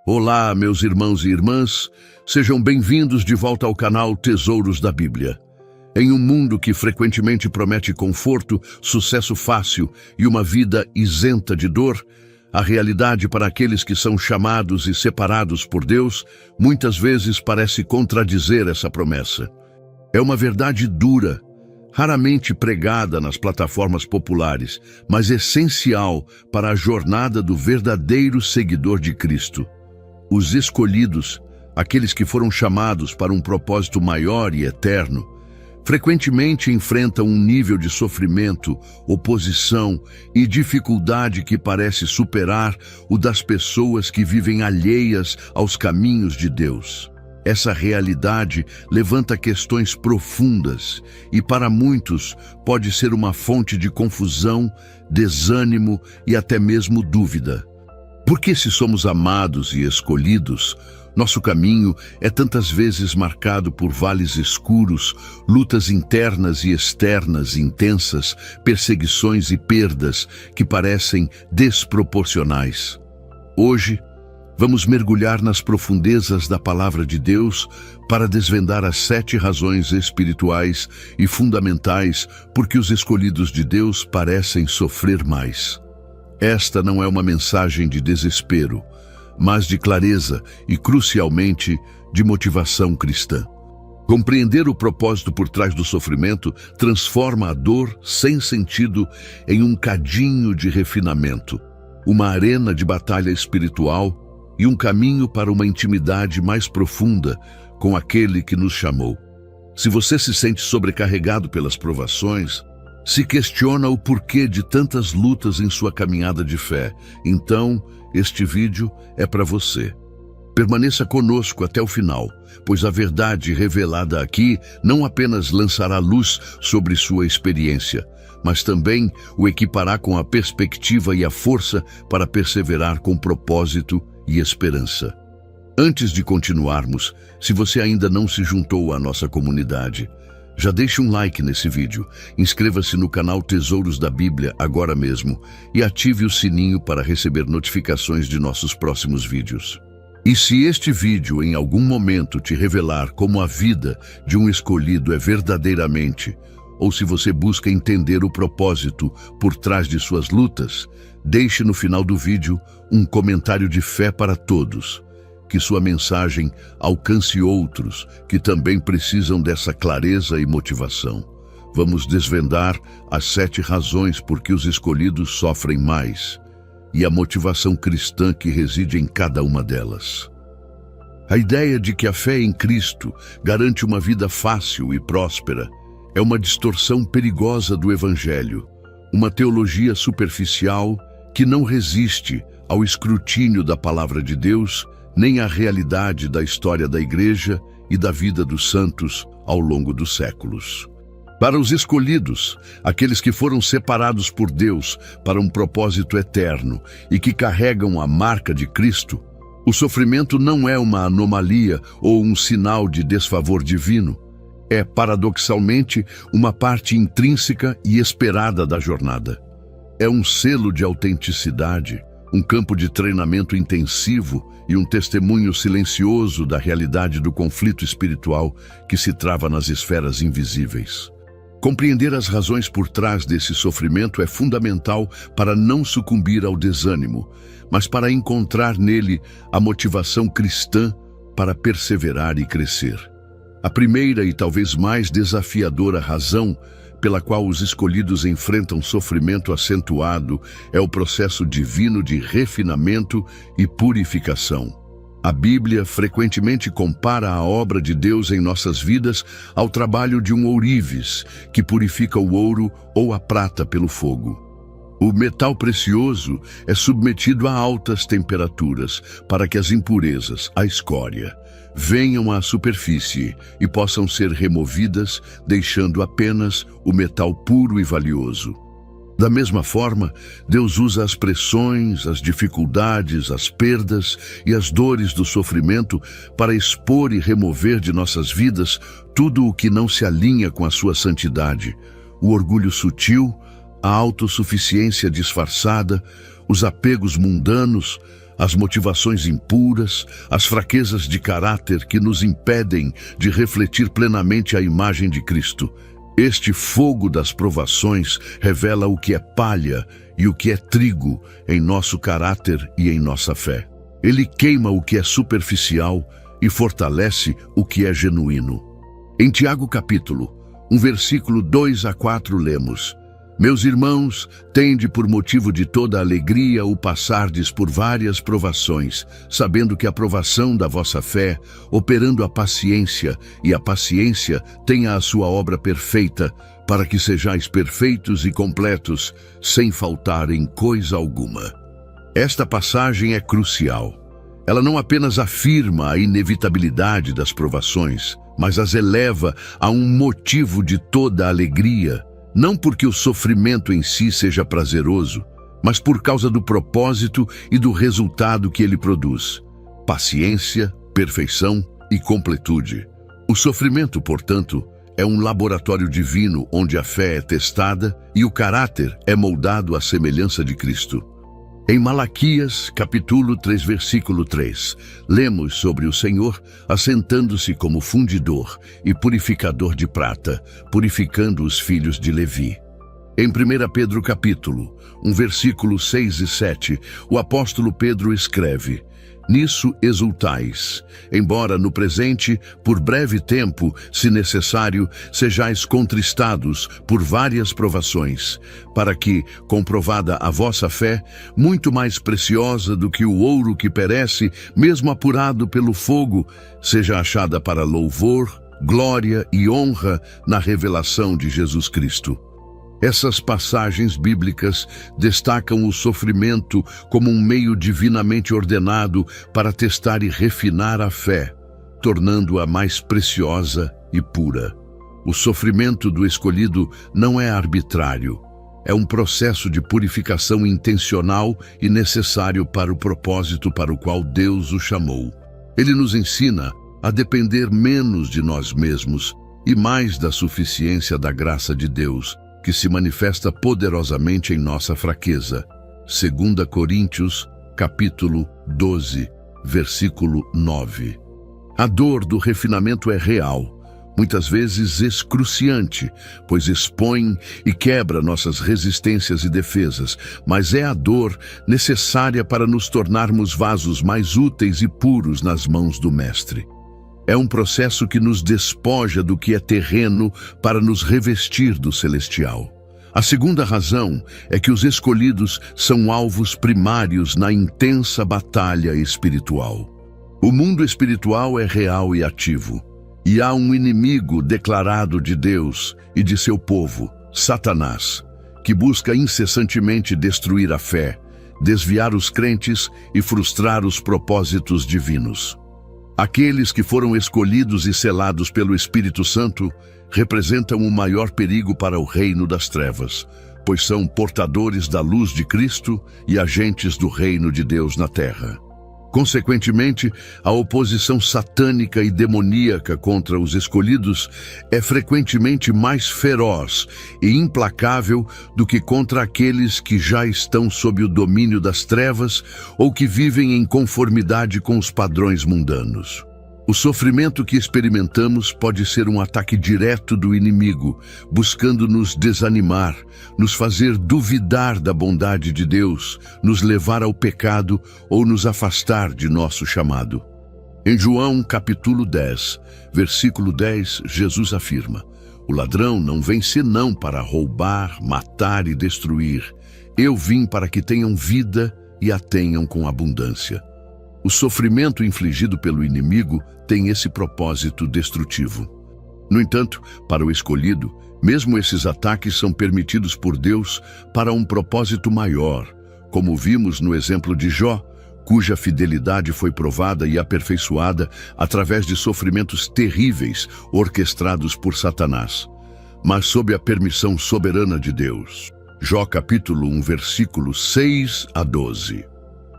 Olá, meus irmãos e irmãs, sejam bem-vindos de volta ao canal Tesouros da Bíblia. Em um mundo que frequentemente promete conforto, sucesso fácil e uma vida isenta de dor, a realidade para aqueles que são chamados e separados por Deus muitas vezes parece contradizer essa promessa. É uma verdade dura, raramente pregada nas plataformas populares, mas essencial para a jornada do verdadeiro seguidor de Cristo. Os escolhidos, aqueles que foram chamados para um propósito maior e eterno, frequentemente enfrentam um nível de sofrimento, oposição e dificuldade que parece superar o das pessoas que vivem alheias aos caminhos de Deus. Essa realidade levanta questões profundas e, para muitos, pode ser uma fonte de confusão, desânimo e até mesmo dúvida. Porque se somos amados e escolhidos, nosso caminho é tantas vezes marcado por vales escuros, lutas internas e externas intensas, perseguições e perdas que parecem desproporcionais. Hoje, vamos mergulhar nas profundezas da Palavra de Deus para desvendar as 7 razões espirituais e fundamentais por que os escolhidos de Deus parecem sofrer mais. Esta não é uma mensagem de desespero, mas de clareza e, crucialmente, de motivação cristã. Compreender o propósito por trás do sofrimento transforma a dor sem sentido em um cadinho de refinamento, uma arena de batalha espiritual e um caminho para uma intimidade mais profunda com aquele que nos chamou. Se você se sente sobrecarregado pelas provações, se questiona o porquê de tantas lutas em sua caminhada de fé, então este vídeo é para você. Permaneça conosco até o final, pois a verdade revelada aqui não apenas lançará luz sobre sua experiência, mas também o equipará com a perspectiva e a força para perseverar com propósito e esperança. Antes de continuarmos, se você ainda não se juntou à nossa comunidade, já deixe um like nesse vídeo, inscreva-se no canal Tesouros da Bíblia agora mesmo e ative o sininho para receber notificações de nossos próximos vídeos. E se este vídeo em algum momento te revelar como a vida de um escolhido é verdadeiramente, ou se você busca entender o propósito por trás de suas lutas, deixe no final do vídeo um comentário de fé para todos. Que sua mensagem alcance outros que também precisam dessa clareza e motivação. Vamos desvendar as 7 razões por que os escolhidos sofrem mais e a motivação cristã que reside em cada uma delas. A ideia de que a fé em Cristo garante uma vida fácil e próspera é uma distorção perigosa do Evangelho, uma teologia superficial que não resiste ao escrutínio da Palavra de Deus nem a realidade da história da Igreja e da vida dos santos ao longo dos séculos. Para os escolhidos, aqueles que foram separados por Deus para um propósito eterno e que carregam a marca de Cristo, o sofrimento não é uma anomalia ou um sinal de desfavor divino. É, paradoxalmente, uma parte intrínseca e esperada da jornada. É um selo de autenticidade, um campo de treinamento intensivo e um testemunho silencioso da realidade do conflito espiritual que se trava nas esferas invisíveis. Compreender as razões por trás desse sofrimento é fundamental para não sucumbir ao desânimo, mas para encontrar nele a motivação cristã para perseverar e crescer. A primeira e talvez mais desafiadora razão pela qual os escolhidos enfrentam sofrimento acentuado é o processo divino de refinamento e purificação. A Bíblia frequentemente compara a obra de Deus em nossas vidas ao trabalho de um ourives, que purifica o ouro ou a prata pelo fogo. O metal precioso é submetido a altas temperaturas para que as impurezas, a escória, venham à superfície e possam ser removidas, deixando apenas o metal puro e valioso. Da mesma forma, Deus usa as pressões, as dificuldades, as perdas e as dores do sofrimento para expor e remover de nossas vidas tudo o que não se alinha com a sua santidade, o orgulho sutil, a autossuficiência disfarçada, os apegos mundanos, as motivações impuras, as fraquezas de caráter que nos impedem de refletir plenamente a imagem de Cristo. Este fogo das provações revela o que é palha e o que é trigo em nosso caráter e em nossa fé. Ele queima o que é superficial e fortalece o que é genuíno. Em Tiago capítulo 1, versículo 2 a 4 lemos: Meus irmãos, tende por motivo de toda alegria o passardes por várias provações, sabendo que a provação da vossa fé, operando a paciência, e a paciência tenha a sua obra perfeita, para que sejais perfeitos e completos, sem faltar em coisa alguma. Esta passagem é crucial. Ela não apenas afirma a inevitabilidade das provações, mas as eleva a um motivo de toda alegria, não porque o sofrimento em si seja prazeroso, mas por causa do propósito e do resultado que ele produz: paciência, perfeição e completude. O sofrimento, portanto, é um laboratório divino onde a fé é testada e o caráter é moldado à semelhança de Cristo. Em Malaquias, capítulo 3, versículo 3, lemos sobre o Senhor assentando-se como fundidor e purificador de prata, purificando os filhos de Levi. Em 1 Pedro capítulo 1, versículo 6 e 7, o apóstolo Pedro escreve: Nisso exultais, embora no presente, por breve tempo, se necessário, sejais contristados por várias provações, para que, comprovada a vossa fé, muito mais preciosa do que o ouro que perece, mesmo apurado pelo fogo, seja achada para louvor, glória e honra na revelação de Jesus Cristo. Essas passagens bíblicas destacam o sofrimento como um meio divinamente ordenado para testar e refinar a fé, tornando-a mais preciosa e pura. O sofrimento do escolhido não é arbitrário. É um processo de purificação intencional e necessário para o propósito para o qual Deus o chamou. Ele nos ensina a depender menos de nós mesmos e mais da suficiência da graça de Deus, que se manifesta poderosamente em nossa fraqueza. 2 Coríntios, capítulo 12, versículo 9. A dor do refinamento é real, muitas vezes excruciante, pois expõe e quebra nossas resistências e defesas, mas é a dor necessária para nos tornarmos vasos mais úteis e puros nas mãos do Mestre. É um processo que nos despoja do que é terreno para nos revestir do celestial. A segunda razão é que os escolhidos são alvos primários na intensa batalha espiritual. O mundo espiritual é real e ativo, e há um inimigo declarado de Deus e de seu povo, Satanás, que busca incessantemente destruir a fé, desviar os crentes e frustrar os propósitos divinos. Aqueles que foram escolhidos e selados pelo Espírito Santo representam o maior perigo para o reino das trevas, pois são portadores da luz de Cristo e agentes do reino de Deus na terra. Consequentemente, a oposição satânica e demoníaca contra os escolhidos é frequentemente mais feroz e implacável do que contra aqueles que já estão sob o domínio das trevas ou que vivem em conformidade com os padrões mundanos. O sofrimento que experimentamos pode ser um ataque direto do inimigo, buscando nos desanimar, nos fazer duvidar da bondade de Deus, nos levar ao pecado ou nos afastar de nosso chamado. Em João capítulo 10, versículo 10, Jesus afirma: O ladrão não vem senão para roubar, matar e destruir. Eu vim para que tenham vida e a tenham com abundância. O sofrimento infligido pelo inimigo tem esse propósito destrutivo. No entanto, para o escolhido, mesmo esses ataques são permitidos por Deus para um propósito maior, como vimos no exemplo de Jó, cuja fidelidade foi provada e aperfeiçoada através de sofrimentos terríveis orquestrados por Satanás, mas sob a permissão soberana de Deus. Jó capítulo 1, versículos 6 a 12.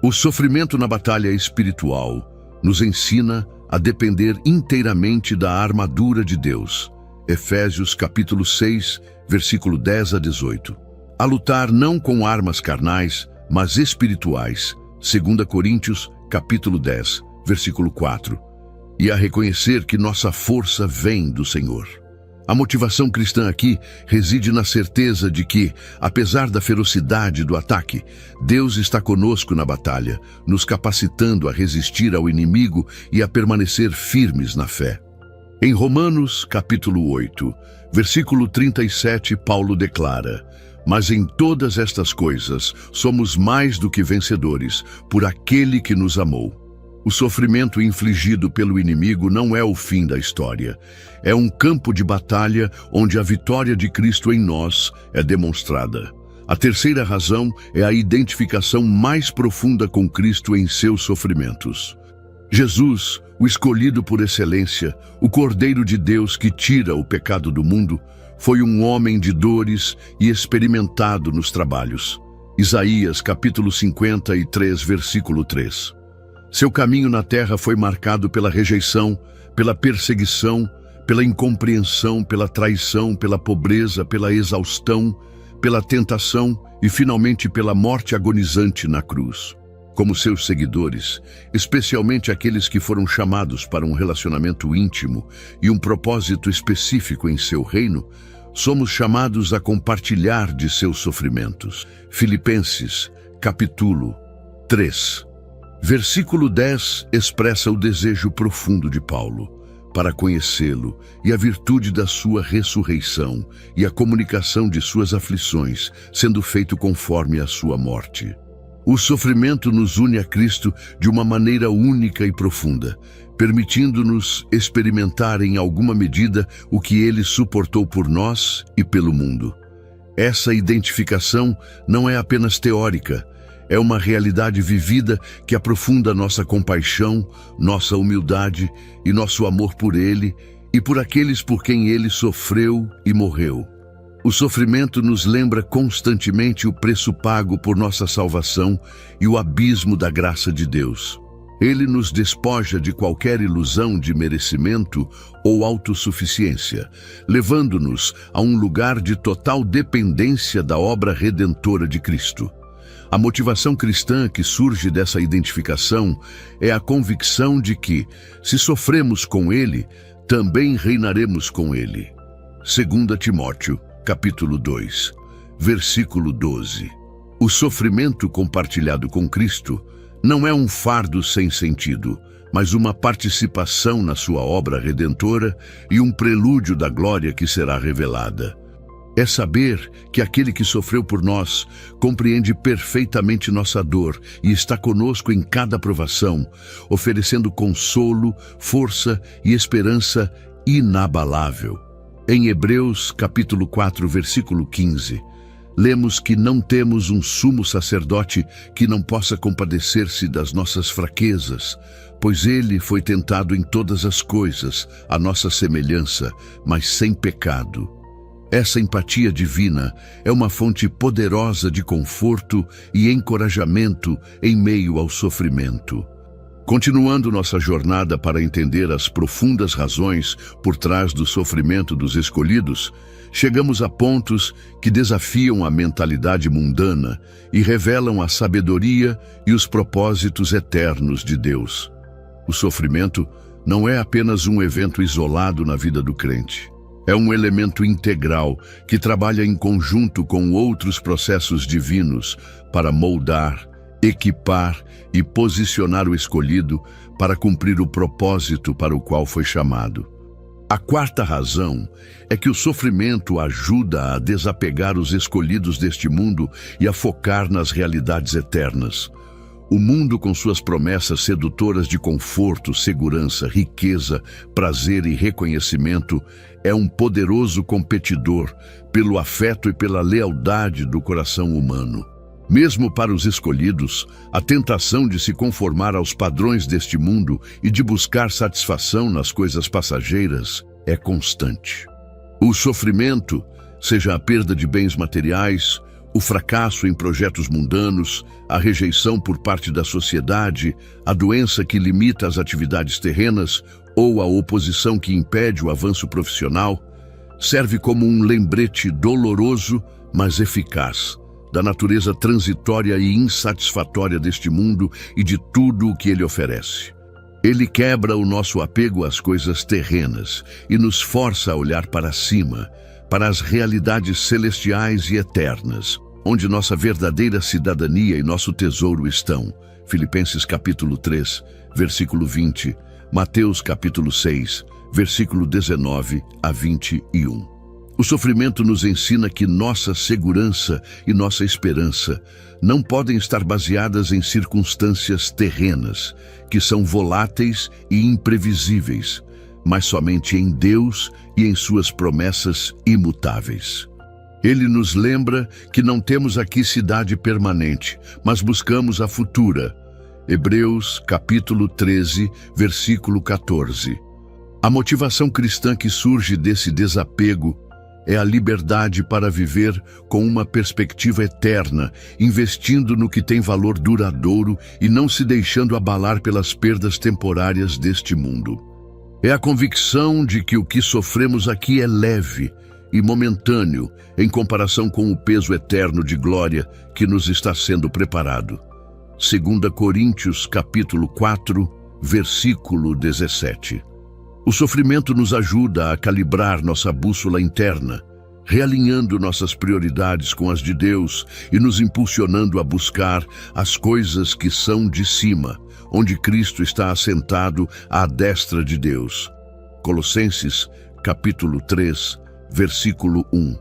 O sofrimento na batalha espiritual nos ensina a depender inteiramente da armadura de Deus. Efésios capítulo 6, versículo 10 a 18. A lutar não com armas carnais, mas espirituais, 2 Coríntios, capítulo 10, versículo 4. E a reconhecer que nossa força vem do Senhor. A motivação cristã aqui reside na certeza de que, apesar da ferocidade do ataque, Deus está conosco na batalha, nos capacitando a resistir ao inimigo e a permanecer firmes na fé. Em Romanos, capítulo 8, versículo 37, Paulo declara: Mas em todas estas coisas somos mais do que vencedores, por aquele que nos amou. O sofrimento infligido pelo inimigo não é o fim da história. É um campo de batalha onde a vitória de Cristo em nós é demonstrada. A terceira razão é a identificação mais profunda com Cristo em seus sofrimentos. Jesus, o escolhido por excelência, o Cordeiro de Deus que tira o pecado do mundo, foi um homem de dores e experimentado nos trabalhos. Isaías, capítulo 53, versículo 3. Seu caminho na terra foi marcado pela rejeição, pela perseguição, pela incompreensão, pela traição, pela pobreza, pela exaustão, pela tentação e, finalmente, pela morte agonizante na cruz. Como seus seguidores, especialmente aqueles que foram chamados para um relacionamento íntimo e um propósito específico em seu reino, somos chamados a compartilhar de seus sofrimentos. Filipenses, capítulo 3. Versículo 10 expressa o desejo profundo de Paulo para conhecê-lo e a virtude da sua ressurreição e a comunicação de suas aflições, sendo feito conforme a sua morte. O sofrimento nos une a Cristo de uma maneira única e profunda, permitindo-nos experimentar em alguma medida o que ele suportou por nós e pelo mundo. Essa identificação não é apenas teórica, é uma realidade vivida que aprofunda nossa compaixão, nossa humildade e nosso amor por Ele e por aqueles por quem Ele sofreu e morreu. O sofrimento nos lembra constantemente o preço pago por nossa salvação e o abismo da graça de Deus. Ele nos despoja de qualquer ilusão de merecimento ou autossuficiência, levando-nos a um lugar de total dependência da obra redentora de Cristo. A motivação cristã que surge dessa identificação é a convicção de que, se sofremos com Ele, também reinaremos com Ele. 2 Timóteo, capítulo 2, versículo 12. O sofrimento compartilhado com Cristo não é um fardo sem sentido, mas uma participação na sua obra redentora e um prelúdio da glória que será revelada. É saber que aquele que sofreu por nós compreende perfeitamente nossa dor e está conosco em cada provação, oferecendo consolo, força e esperança inabalável. Em Hebreus, capítulo 4, versículo 15, lemos que não temos um sumo sacerdote que não possa compadecer-se das nossas fraquezas, pois ele foi tentado em todas as coisas, à nossa semelhança, mas sem pecado. Essa empatia divina é uma fonte poderosa de conforto e encorajamento em meio ao sofrimento. Continuando nossa jornada para entender as profundas razões por trás do sofrimento dos escolhidos, chegamos a pontos que desafiam a mentalidade mundana e revelam a sabedoria e os propósitos eternos de Deus. O sofrimento não é apenas um evento isolado na vida do crente. É um elemento integral que trabalha em conjunto com outros processos divinos para moldar, equipar e posicionar o escolhido para cumprir o propósito para o qual foi chamado. A quarta razão é que o sofrimento ajuda a desapegar os escolhidos deste mundo e a focar nas realidades eternas. O mundo, com suas promessas sedutoras de conforto, segurança, riqueza, prazer e reconhecimento, é um poderoso competidor pelo afeto e pela lealdade do coração humano. Mesmo para os escolhidos, a tentação de se conformar aos padrões deste mundo e de buscar satisfação nas coisas passageiras é constante. O sofrimento, seja a perda de bens materiais, o fracasso em projetos mundanos, a rejeição por parte da sociedade, a doença que limita as atividades terrenas ou a oposição que impede o avanço profissional, serve como um lembrete doloroso, mas eficaz, da natureza transitória e insatisfatória deste mundo e de tudo o que ele oferece. Ele quebra o nosso apego às coisas terrenas e nos força a olhar para cima, para as realidades celestiais e eternas, onde nossa verdadeira cidadania e nosso tesouro estão. Filipenses capítulo 3, versículo 20, Mateus capítulo 6, versículo 19 a 21. O sofrimento nos ensina que nossa segurança e nossa esperança não podem estar baseadas em circunstâncias terrenas, que são voláteis e imprevisíveis, mas somente em Deus e em suas promessas imutáveis. Ele nos lembra que não temos aqui cidade permanente, mas buscamos a futura. Hebreus capítulo 13, versículo 14. A motivação cristã que surge desse desapego é a liberdade para viver com uma perspectiva eterna, investindo no que tem valor duradouro e não se deixando abalar pelas perdas temporárias deste mundo. É a convicção de que o que sofremos aqui é leve e momentâneo em comparação com o peso eterno de glória que nos está sendo preparado. 2 Coríntios capítulo 4, versículo 17. O sofrimento nos ajuda a calibrar nossa bússola interna, realinhando nossas prioridades com as de Deus e nos impulsionando a buscar as coisas que são de cima, onde Cristo está assentado à destra de Deus. Colossenses capítulo 3, versículo 1.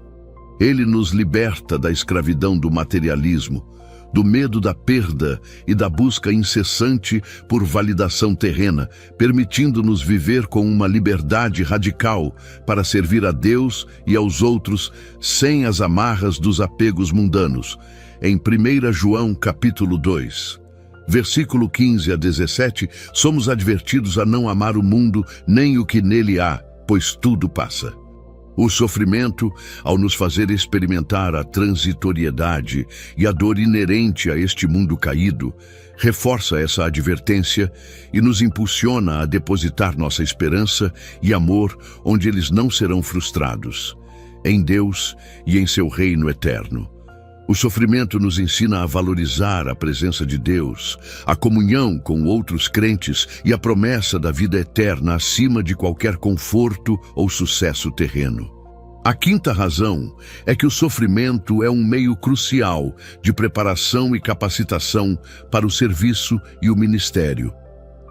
Ele nos liberta da escravidão do materialismo, do medo da perda e da busca incessante por validação terrena, permitindo-nos viver com uma liberdade radical para servir a Deus e aos outros sem as amarras dos apegos mundanos. Em 1 João capítulo 2, versículo 15 a 17, somos advertidos a não amar o mundo nem o que nele há, pois tudo passa. O sofrimento, ao nos fazer experimentar a transitoriedade e a dor inerente a este mundo caído, reforça essa advertência e nos impulsiona a depositar nossa esperança e amor onde eles não serão frustrados, em Deus e em seu reino eterno. O sofrimento nos ensina a valorizar a presença de Deus, a comunhão com outros crentes e a promessa da vida eterna acima de qualquer conforto ou sucesso terreno. A quinta razão é que o sofrimento é um meio crucial de preparação e capacitação para o serviço e o ministério.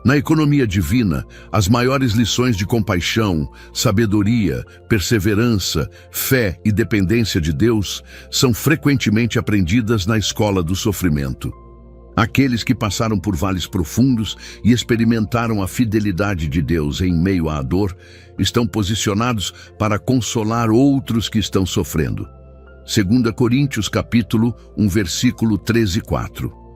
Na economia divina, as maiores lições de compaixão, sabedoria, perseverança, fé e dependência de Deus são frequentemente aprendidas na escola do sofrimento. Aqueles que passaram por vales profundos e experimentaram a fidelidade de Deus em meio à dor estão posicionados para consolar outros que estão sofrendo. 2 Coríntios capítulo 1, versículo 13 e 4.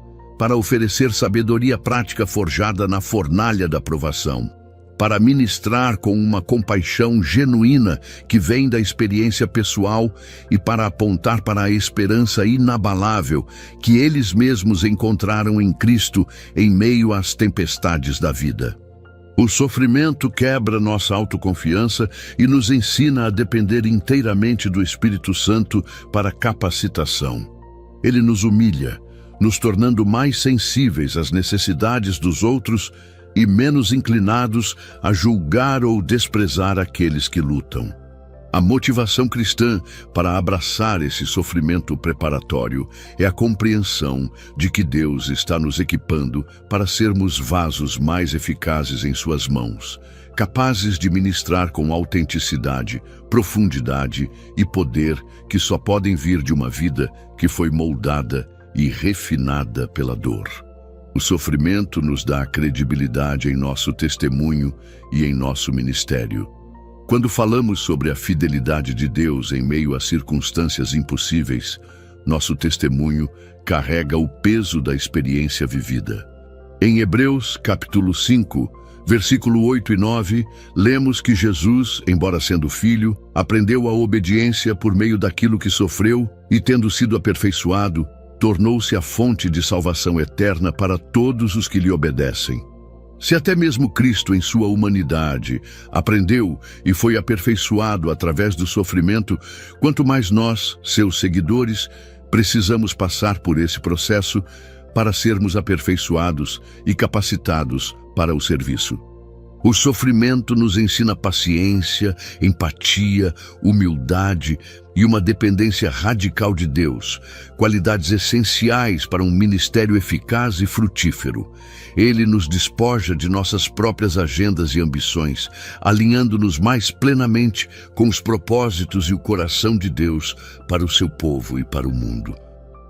Para oferecer sabedoria prática forjada na fornalha da provação, para ministrar com uma compaixão genuína que vem da experiência pessoal e para apontar para a esperança inabalável que eles mesmos encontraram em Cristo em meio às tempestades da vida. O sofrimento quebra nossa autoconfiança e nos ensina a depender inteiramente do Espírito Santo para capacitação. Ele nos humilha, nos tornando mais sensíveis às necessidades dos outros e menos inclinados a julgar ou desprezar aqueles que lutam. A motivação cristã para abraçar esse sofrimento preparatório é a compreensão de que Deus está nos equipando para sermos vasos mais eficazes em suas mãos, capazes de ministrar com autenticidade, profundidade e poder que só podem vir de uma vida que foi moldada e refinada pela dor. O sofrimento nos dá credibilidade em nosso testemunho e em nosso ministério. Quando falamos sobre a fidelidade de Deus em meio a circunstâncias impossíveis, nosso testemunho carrega o peso da experiência vivida. Em Hebreus, capítulo 5, versículo 8 e 9, lemos que Jesus, embora sendo filho, aprendeu a obediência por meio daquilo que sofreu e, tendo sido aperfeiçoado, tornou-se a fonte de salvação eterna para todos os que lhe obedecem. Se até mesmo Cristo, em sua humanidade, aprendeu e foi aperfeiçoado através do sofrimento, quanto mais nós, seus seguidores, Precisamos passar por esse processo para sermos aperfeiçoados e capacitados para o serviço. O sofrimento nos ensina paciência, empatia, humildade e uma dependência radical de Deus, qualidades essenciais para um ministério eficaz e frutífero. Ele nos despoja de nossas próprias agendas e ambições, alinhando-nos mais plenamente com os propósitos e o coração de Deus para o seu povo e para o mundo.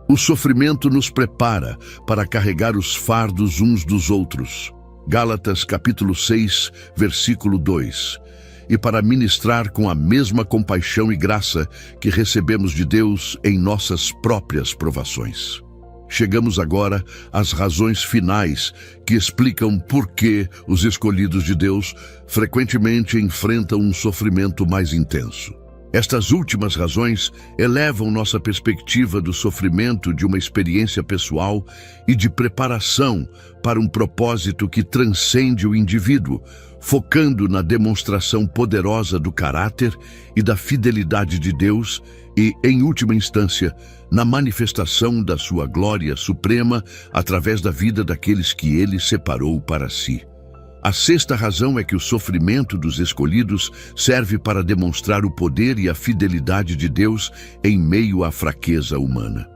O sofrimento nos prepara para carregar os fardos uns dos outros. Gálatas capítulo 6, versículo 2. E para ministrar com a mesma compaixão e graça que recebemos de Deus em nossas próprias provações. Chegamos agora às razões finais que explicam por que os escolhidos de Deus frequentemente enfrentam um sofrimento mais intenso. Estas últimas razões elevam nossa perspectiva do sofrimento de uma experiência pessoal e de preparação para um propósito que transcende o indivíduo, focando na demonstração poderosa do caráter e da fidelidade de Deus e, em última instância, na manifestação da sua glória suprema através da vida daqueles que Ele separou para si. A sexta razão é que o sofrimento dos escolhidos serve para demonstrar o poder e a fidelidade de Deus em meio à fraqueza humana.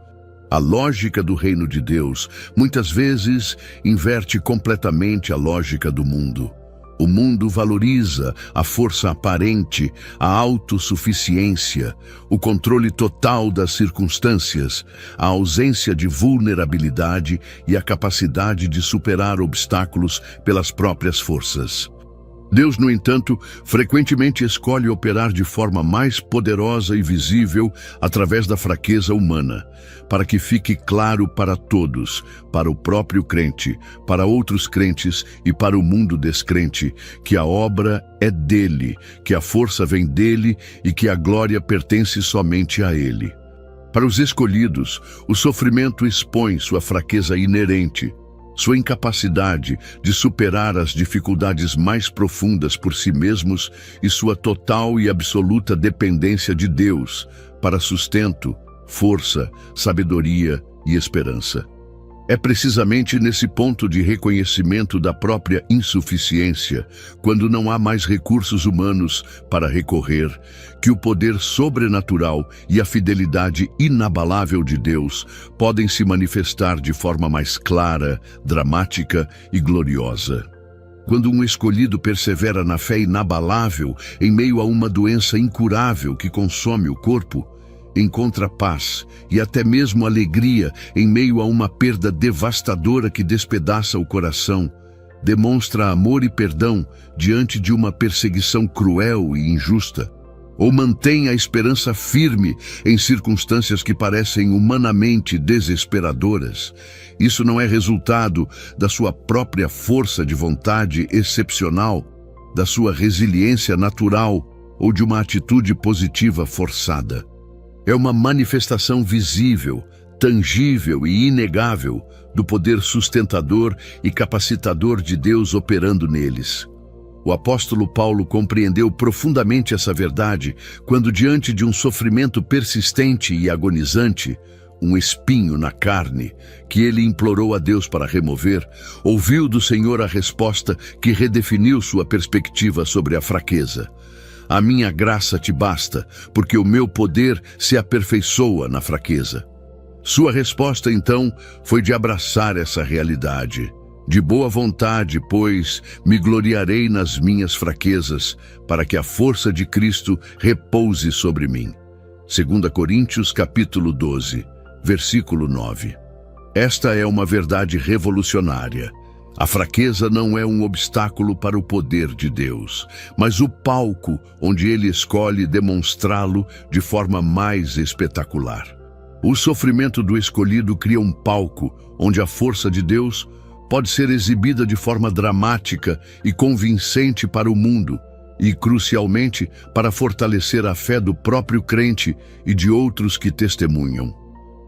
A lógica do reino de Deus muitas vezes inverte completamente a lógica do mundo. O mundo valoriza a força aparente, a autossuficiência, o controle total das circunstâncias, a ausência de vulnerabilidade e a capacidade de superar obstáculos pelas próprias forças. Deus, no entanto, frequentemente escolhe operar de forma mais poderosa e visível através da fraqueza humana, para que fique claro para todos, para o próprio crente, para outros crentes e para o mundo descrente, que a obra é dele, que a força vem dele e que a glória pertence somente a ele. Para os escolhidos, o sofrimento expõe sua fraqueza inerente, sua incapacidade de superar as dificuldades mais profundas por si mesmos e sua total e absoluta dependência de Deus para sustento, força, sabedoria e esperança. É precisamente nesse ponto de reconhecimento da própria insuficiência, quando não há mais recursos humanos para recorrer, que o poder sobrenatural e a fidelidade inabalável de Deus podem se manifestar de forma mais clara, dramática e gloriosa. Quando um escolhido persevera na fé inabalável em meio a uma doença incurável que consome o corpo, encontra paz e até mesmo alegria em meio a uma perda devastadora que despedaça o coração, demonstra amor e perdão diante de uma perseguição cruel e injusta, ou mantém a esperança firme em circunstâncias que parecem humanamente desesperadoras. Isso não é resultado da sua própria força de vontade excepcional, da sua resiliência natural ou de uma atitude positiva forçada. É uma manifestação visível, tangível e inegável do poder sustentador e capacitador de Deus operando neles. O apóstolo Paulo compreendeu profundamente essa verdade quando, diante de um sofrimento persistente e agonizante, um espinho na carne, que ele implorou a Deus para remover, ouviu do Senhor a resposta que redefiniu sua perspectiva sobre a fraqueza. A minha graça te basta, porque o meu poder se aperfeiçoa na fraqueza. Sua resposta, então, foi de abraçar essa realidade. De boa vontade, pois, me gloriarei nas minhas fraquezas, para que a força de Cristo repouse sobre mim. 2 Coríntios capítulo 12, versículo 9. Esta é uma verdade revolucionária. A fraqueza não é um obstáculo para o poder de Deus, mas o palco onde Ele escolhe demonstrá-lo de forma mais espetacular. O sofrimento do escolhido cria um palco onde a força de Deus pode ser exibida de forma dramática e convincente para o mundo e, crucialmente, para fortalecer a fé do próprio crente e de outros que testemunham.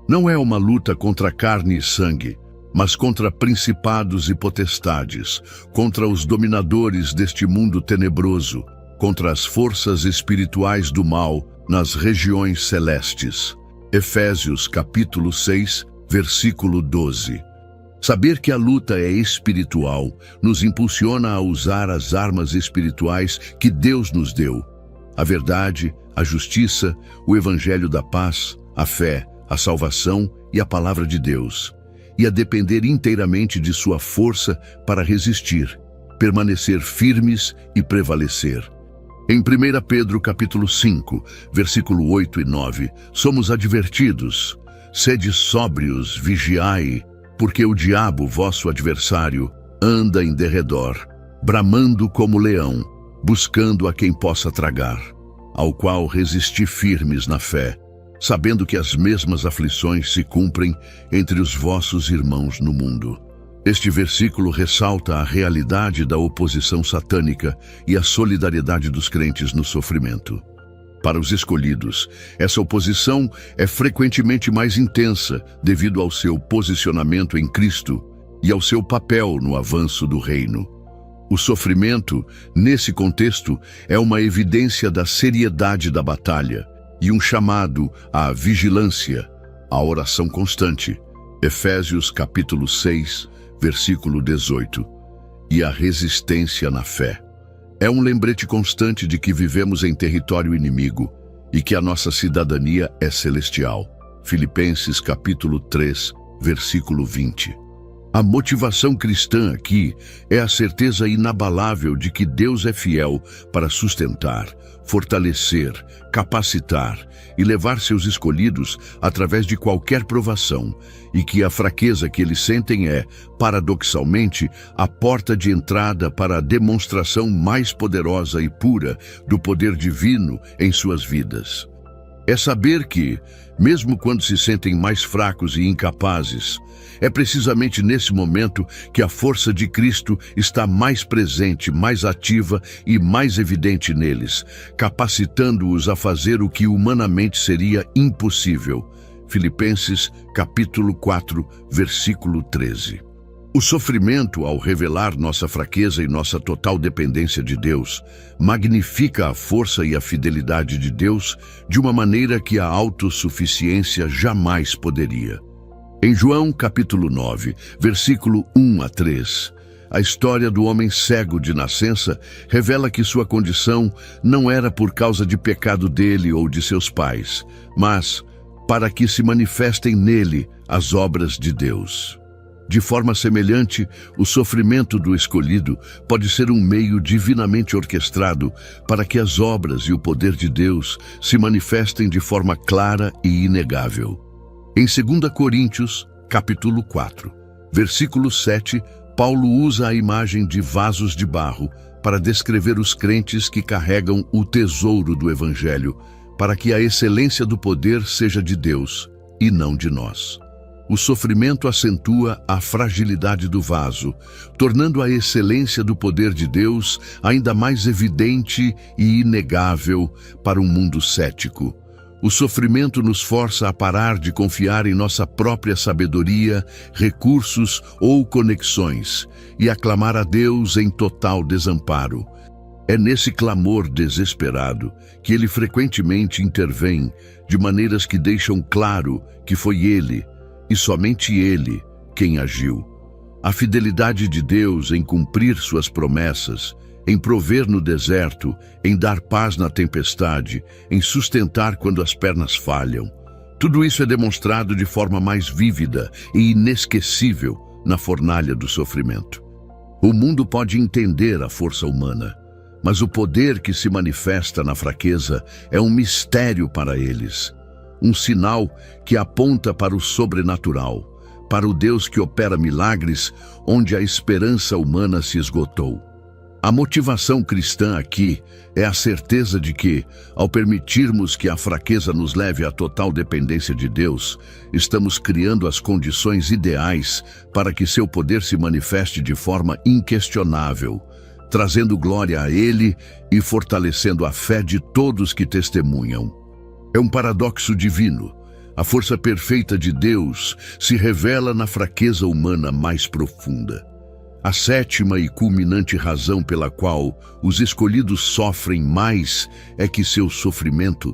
Não é uma luta contra carne e sangue, mas contra principados e potestades, contra os dominadores deste mundo tenebroso, contra as forças espirituais do mal nas regiões celestes. Efésios capítulo 6, versículo 12. Saber que a luta é espiritual nos impulsiona a usar as armas espirituais que Deus nos deu: a verdade, a justiça, o evangelho da paz, a fé, a salvação e a palavra de Deus, e a depender inteiramente de sua força para resistir, permanecer firmes e prevalecer. Em 1 Pedro capítulo 5, versículo 8 e 9, somos advertidos: sede sóbrios, vigiai, porque o diabo, vosso adversário, anda em derredor, bramando como leão, buscando a quem possa tragar, ao qual resisti firmes na fé, sabendo que as mesmas aflições se cumprem entre os vossos irmãos no mundo. Este versículo ressalta a realidade da oposição satânica e a solidariedade dos crentes no sofrimento. Para os escolhidos, essa oposição é frequentemente mais intensa devido ao seu posicionamento em Cristo e ao seu papel no avanço do reino. O sofrimento, nesse contexto, é uma evidência da seriedade da batalha e um chamado à vigilância, à oração constante. Efésios capítulo 6, versículo 18. E a resistência na fé. É um lembrete constante de que vivemos em território inimigo e que a nossa cidadania é celestial. Filipenses capítulo 3, versículo 20. A motivação cristã aqui é a certeza inabalável de que Deus é fiel para sustentar, fortalecer, capacitar e levar seus escolhidos através de qualquer provação, e que a fraqueza que eles sentem é, paradoxalmente, a porta de entrada para a demonstração mais poderosa e pura do poder divino em suas vidas. É saber que, mesmo quando se sentem mais fracos e incapazes, é precisamente nesse momento que a força de Cristo está mais presente, mais ativa e mais evidente neles, capacitando-os a fazer o que humanamente seria impossível. Filipenses capítulo 4, versículo 13. O sofrimento, ao revelar nossa fraqueza e nossa total dependência de Deus, magnifica a força e a fidelidade de Deus de uma maneira que a autossuficiência jamais poderia. Em João capítulo 9, versículo 1 a 3, a história do homem cego de nascença revela que sua condição não era por causa de pecado dele ou de seus pais, mas para que se manifestem nele as obras de Deus. De forma semelhante, o sofrimento do escolhido pode ser um meio divinamente orquestrado para que as obras e o poder de Deus se manifestem de forma clara e inegável. Em 2 Coríntios, capítulo 4, versículo 7, Paulo usa a imagem de vasos de barro para descrever os crentes que carregam o tesouro do Evangelho, para que a excelência do poder seja de Deus e não de nós. O sofrimento acentua a fragilidade do vaso, tornando a excelência do poder de Deus ainda mais evidente e inegável para um mundo cético. O sofrimento nos força a parar de confiar em nossa própria sabedoria, recursos ou conexões e a clamar a Deus em total desamparo. É nesse clamor desesperado que Ele frequentemente intervém de maneiras que deixam claro que foi Ele, e somente Ele, quem agiu. A fidelidade de Deus em cumprir suas promessas, em prover no deserto, em dar paz na tempestade, em sustentar quando as pernas falham. Tudo isso é demonstrado de forma mais vívida e inesquecível na fornalha do sofrimento. O mundo pode entender a força humana, mas o poder que se manifesta na fraqueza é um mistério para eles. Um sinal que aponta para o sobrenatural, para o Deus que opera milagres onde a esperança humana se esgotou. A motivação cristã aqui é a certeza de que, ao permitirmos que a fraqueza nos leve à total dependência de Deus, estamos criando as condições ideais para que seu poder se manifeste de forma inquestionável, trazendo glória a Ele e fortalecendo a fé de todos que testemunham. É um paradoxo divino. A força perfeita de Deus se revela na fraqueza humana mais profunda. A sétima e culminante razão pela qual os escolhidos sofrem mais é que seu sofrimento,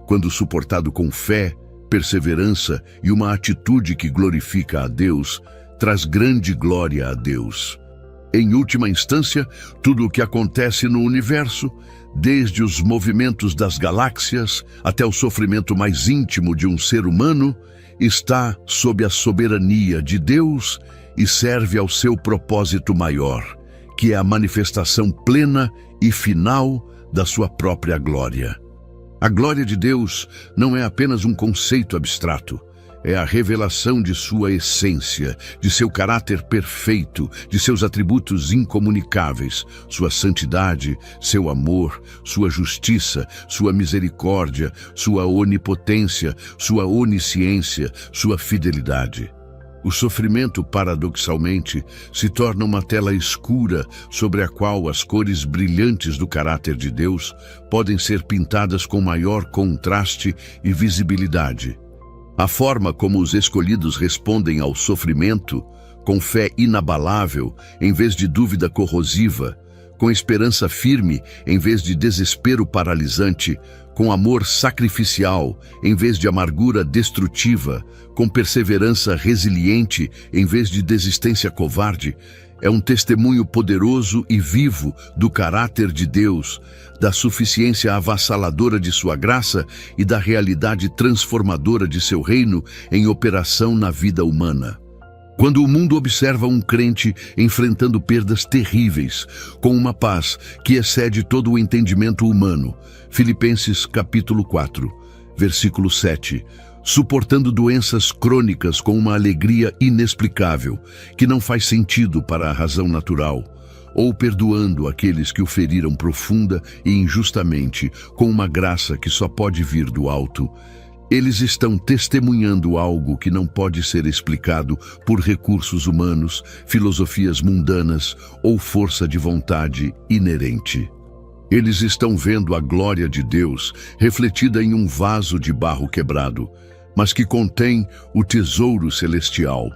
quando suportado com fé, perseverança e uma atitude que glorifica a Deus, traz grande glória a Deus. Em última instância, tudo o que acontece no universo, desde os movimentos das galáxias até o sofrimento mais íntimo de um ser humano, está sob a soberania de Deus e serve ao seu propósito maior, que é a manifestação plena e final da sua própria glória. A glória de Deus não é apenas um conceito abstrato, é a revelação de sua essência, de seu caráter perfeito, de seus atributos incomunicáveis, sua santidade, seu amor, sua justiça, sua misericórdia, sua onipotência, sua onisciência, sua fidelidade. O sofrimento, paradoxalmente, se torna uma tela escura sobre a qual as cores brilhantes do caráter de Deus podem ser pintadas com maior contraste e visibilidade. A forma como os escolhidos respondem ao sofrimento, com fé inabalável em vez de dúvida corrosiva, com esperança firme em vez de desespero paralisante, com amor sacrificial em vez de amargura destrutiva, com perseverança resiliente em vez de desistência covarde, é um testemunho poderoso e vivo do caráter de Deus, da suficiência avassaladora de sua graça e da realidade transformadora de seu reino em operação na vida humana. Quando o mundo observa um crente enfrentando perdas terríveis, com uma paz que excede todo o entendimento humano, Filipenses capítulo 4, versículo 7, suportando doenças crônicas com uma alegria inexplicável, que não faz sentido para a razão natural, ou perdoando aqueles que o feriram profunda e injustamente, com uma graça que só pode vir do alto, eles estão testemunhando algo que não pode ser explicado por recursos humanos, filosofias mundanas ou força de vontade inerente. Eles estão vendo a glória de Deus refletida em um vaso de barro quebrado, mas que contém o tesouro celestial.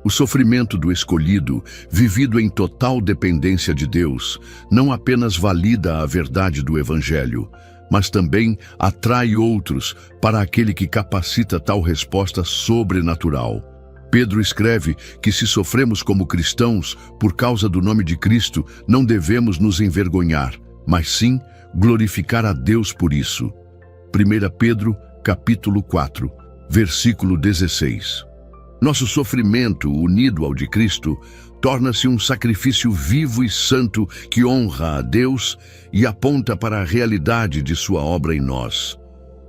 O sofrimento do escolhido, vivido em total dependência de Deus, não apenas valida a verdade do Evangelho, mas também atrai outros para aquele que capacita tal resposta sobrenatural. Pedro escreve que se sofremos como cristãos por causa do nome de Cristo, não devemos nos envergonhar, mas sim glorificar a Deus por isso. 1 Pedro, capítulo 4, versículo 16. Nosso sofrimento, unido ao de Cristo, torna-se um sacrifício vivo e santo que honra a Deus e aponta para a realidade de sua obra em nós.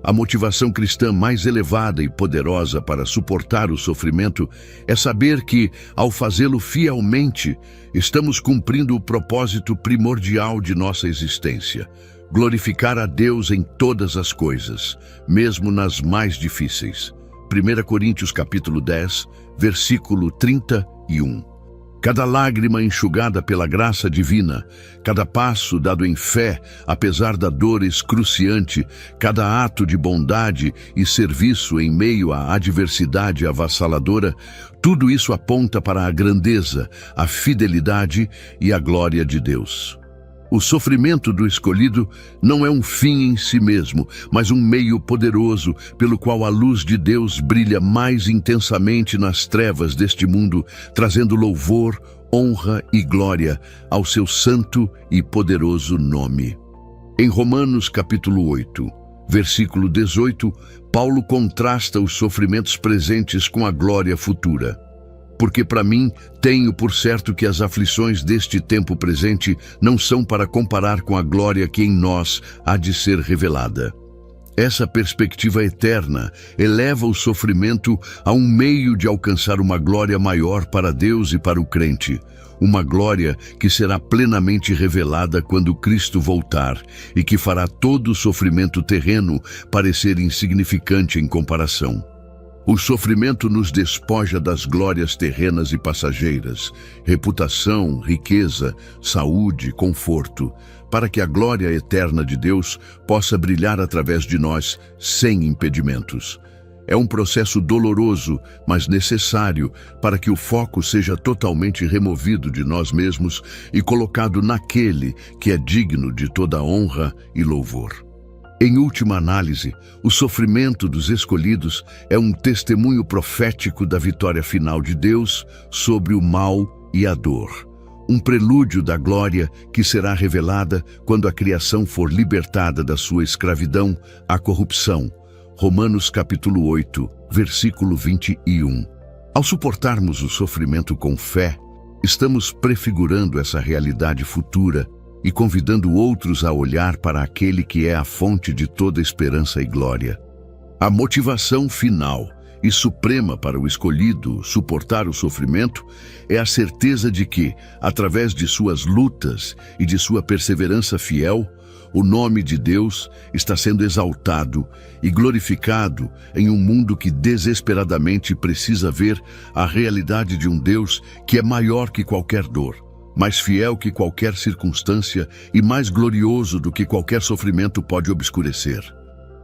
A motivação cristã mais elevada e poderosa para suportar o sofrimento é saber que, ao fazê-lo fielmente, estamos cumprindo o propósito primordial de nossa existência: glorificar a Deus em todas as coisas, mesmo nas mais difíceis. 1 Coríntios capítulo 10, versículo 31. Cada lágrima enxugada pela graça divina, cada passo dado em fé, apesar da dor excruciante, cada ato de bondade e serviço em meio à adversidade avassaladora, tudo isso aponta para a grandeza, a fidelidade e a glória de Deus. O sofrimento do escolhido não é um fim em si mesmo, mas um meio poderoso pelo qual a luz de Deus brilha mais intensamente nas trevas deste mundo, trazendo louvor, honra e glória ao seu santo e poderoso nome. Em Romanos capítulo 8, versículo 18, Paulo contrasta os sofrimentos presentes com a glória futura. Porque para mim, tenho por certo que as aflições deste tempo presente não são para comparar com a glória que em nós há de ser revelada. Essa perspectiva eterna eleva o sofrimento a um meio de alcançar uma glória maior para Deus e para o crente, uma glória que será plenamente revelada quando Cristo voltar e que fará todo o sofrimento terreno parecer insignificante em comparação. O sofrimento nos despoja das glórias terrenas e passageiras, reputação, riqueza, saúde, conforto, para que a glória eterna de Deus possa brilhar através de nós sem impedimentos. É um processo doloroso, mas necessário para que o foco seja totalmente removido de nós mesmos e colocado naquele que é digno de toda honra e louvor. Em última análise, o sofrimento dos escolhidos é um testemunho profético da vitória final de Deus sobre o mal e a dor. Um prelúdio da glória que será revelada quando a criação for libertada da sua escravidão à corrupção. Romanos capítulo 8, versículo 21. Ao suportarmos o sofrimento com fé, estamos prefigurando essa realidade futura e convidando outros a olhar para aquele que é a fonte de toda esperança e glória. A motivação final e suprema para o escolhido suportar o sofrimento é a certeza de que, através de suas lutas e de sua perseverança fiel, o nome de Deus está sendo exaltado e glorificado em um mundo que desesperadamente precisa ver a realidade de um Deus que é maior que qualquer dor, mais fiel que qualquer circunstância e mais glorioso do que qualquer sofrimento pode obscurecer.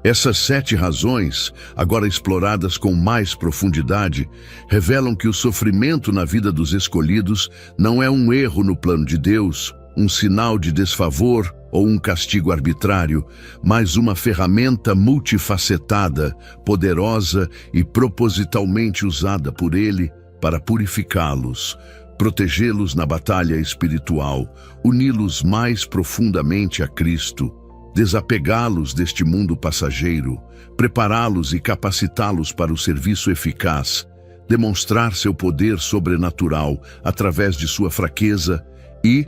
Essas 7 razões, agora exploradas com mais profundidade, revelam que o sofrimento na vida dos escolhidos não é um erro no plano de Deus, um sinal de desfavor ou um castigo arbitrário, mas uma ferramenta multifacetada, poderosa e propositalmente usada por Ele para purificá-los, protegê-los na batalha espiritual, uni-los mais profundamente a Cristo, desapegá-los deste mundo passageiro, prepará-los e capacitá-los para o serviço eficaz, demonstrar seu poder sobrenatural através de sua fraqueza e,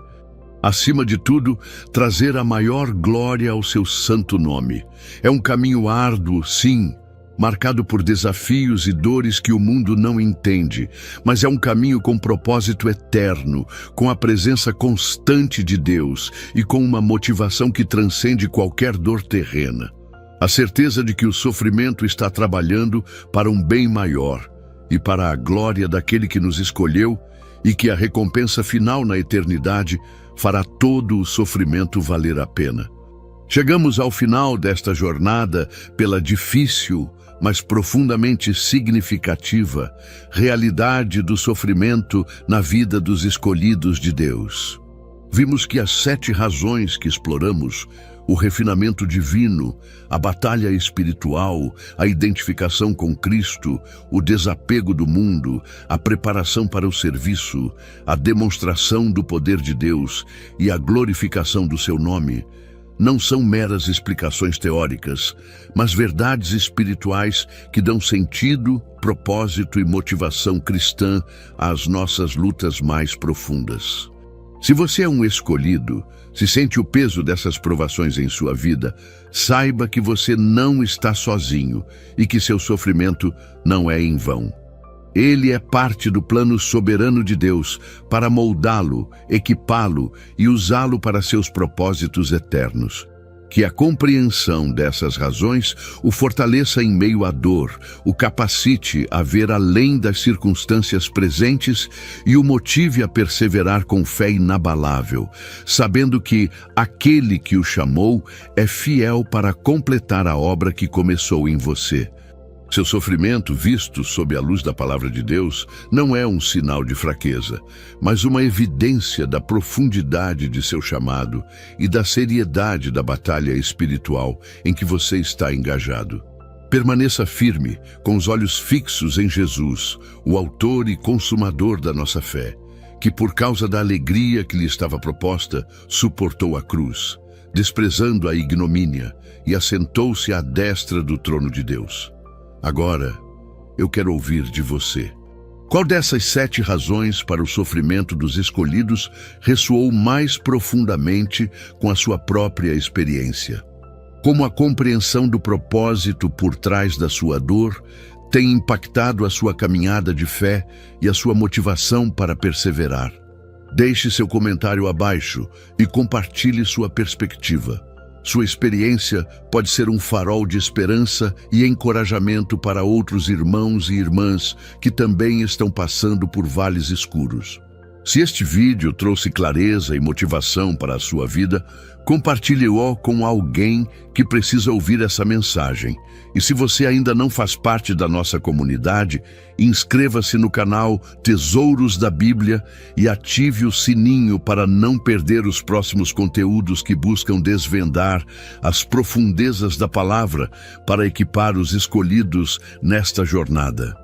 acima de tudo, trazer a maior glória ao seu santo nome. É um caminho árduo, sim, marcado por desafios e dores que o mundo não entende, mas é um caminho com propósito eterno, com a presença constante de Deus e com uma motivação que transcende qualquer dor terrena. A certeza de que o sofrimento está trabalhando para um bem maior e para a glória daquele que nos escolheu e que a recompensa final na eternidade fará todo o sofrimento valer a pena. Chegamos ao final desta jornada pela difícil, mas profundamente significativa realidade do sofrimento na vida dos escolhidos de Deus. Vimos que as 7 razões que exploramos, o refinamento divino, a batalha espiritual, a identificação com Cristo, o desapego do mundo, a preparação para o serviço, a demonstração do poder de Deus e a glorificação do seu nome, não são meras explicações teóricas, mas verdades espirituais que dão sentido, propósito e motivação cristã às nossas lutas mais profundas. Se você é um escolhido, se sente o peso dessas provações em sua vida, saiba que você não está sozinho e que seu sofrimento não é em vão. Ele é parte do plano soberano de Deus para moldá-lo, equipá-lo e usá-lo para seus propósitos eternos. Que a compreensão dessas razões o fortaleça em meio à dor, o capacite a ver além das circunstâncias presentes e o motive a perseverar com fé inabalável, sabendo que aquele que o chamou é fiel para completar a obra que começou em você. Seu sofrimento, visto sob a luz da palavra de Deus, não é um sinal de fraqueza, mas uma evidência da profundidade de seu chamado e da seriedade da batalha espiritual em que você está engajado. Permaneça firme, com os olhos fixos em Jesus, o autor e consumador da nossa fé, que por causa da alegria que lhe estava proposta, suportou a cruz, desprezando a ignomínia, e assentou-se à destra do trono de Deus. Agora, eu quero ouvir de você. Qual dessas 7 razões para o sofrimento dos escolhidos ressoou mais profundamente com a sua própria experiência? Como a compreensão do propósito por trás da sua dor tem impactado a sua caminhada de fé e a sua motivação para perseverar? Deixe seu comentário abaixo e compartilhe sua perspectiva. Sua experiência pode ser um farol de esperança e encorajamento para outros irmãos e irmãs que também estão passando por vales escuros. Se este vídeo trouxe clareza e motivação para a sua vida, compartilhe-o com alguém que precisa ouvir essa mensagem. E se você ainda não faz parte da nossa comunidade, inscreva-se no canal Tesouros da Bíblia e ative o sininho para não perder os próximos conteúdos que buscam desvendar as profundezas da palavra para equipar os escolhidos nesta jornada.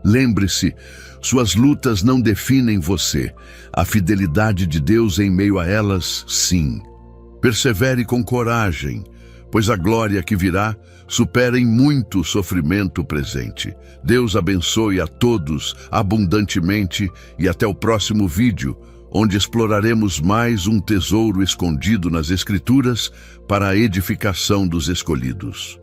Lembre-se, suas lutas não definem você. A fidelidade de Deus em meio a elas, sim. Persevere com coragem, pois a glória que virá supera em muito o sofrimento presente. Deus abençoe a todos abundantemente e até o próximo vídeo, onde exploraremos mais um tesouro escondido nas Escrituras para a edificação dos escolhidos.